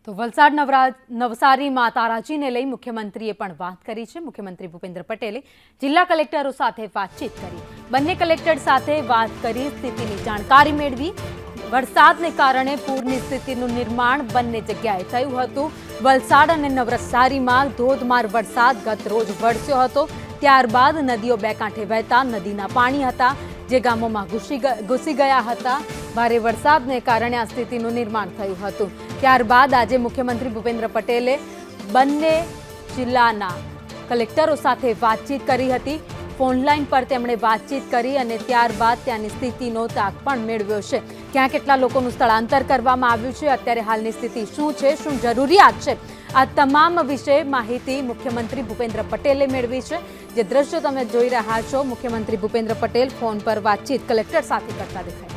તો વલસાડ નવસારીમાં તારાજીને લઈ મુખ્યમંત્રીએ પણ વાત કરી છે। મુખ્યમંત્રી ભૂપેન્દ્ર પટેલે જિલ્લા કલેક્ટરો સાથે વાતચીત કરી। બંને કલેક્ટર સાથે વાત કરી સ્થિતિની જાણકારી મેળવી। વરસાદને કારણે પૂરની સ્થિતિનું નિર્માણ બંને જગ્યાએ થયું હતું। વલસાડ અને નવસારીમાં ધોધમાર વરસાદ ગત રોજ વરસ્યો હતો। ત્યારબાદ નદીઓ બે કાંઠે વહેતા નદીના પાણી હતા જે ગામોમાં ઘૂસી ગયા હતા। ભારે વરસાદને કારણે આ સ્થિતિનું નિર્માણ થયું હતું। ત્યારબાદ આજે મુખ્યમંત્રી ભૂપેન્દ્ર પટેલે બંને જિલ્લાના કલેક્ટરો સાથે વાતચીત કરી હતી। ફોનલાઈન પર તેમણે વાતચીત કરી અને ત્યારબાદ ત્યાંની સ્થિતિનો તાગ પણ મેળવ્યો છે। ક્યાં કેટલા લોકોનું સ્થળાંતર કરવામાં આવ્યું છે, અત્યારે હાલની સ્થિતિ શું છે, શું જરૂરિયાત છે, આ તમામ વિશે માહિતી મુખ્યમંત્રી ભૂપેન્દ્ર પટેલે મેળવી છે। જે દ્રશ્યો તમે જોઈ રહ્યા છો, મુખ્યમંત્રી ભૂપેન્દ્ર પટેલ ફોન પર વાતચીત કલેક્ટર સાથે કરતા દેખાય।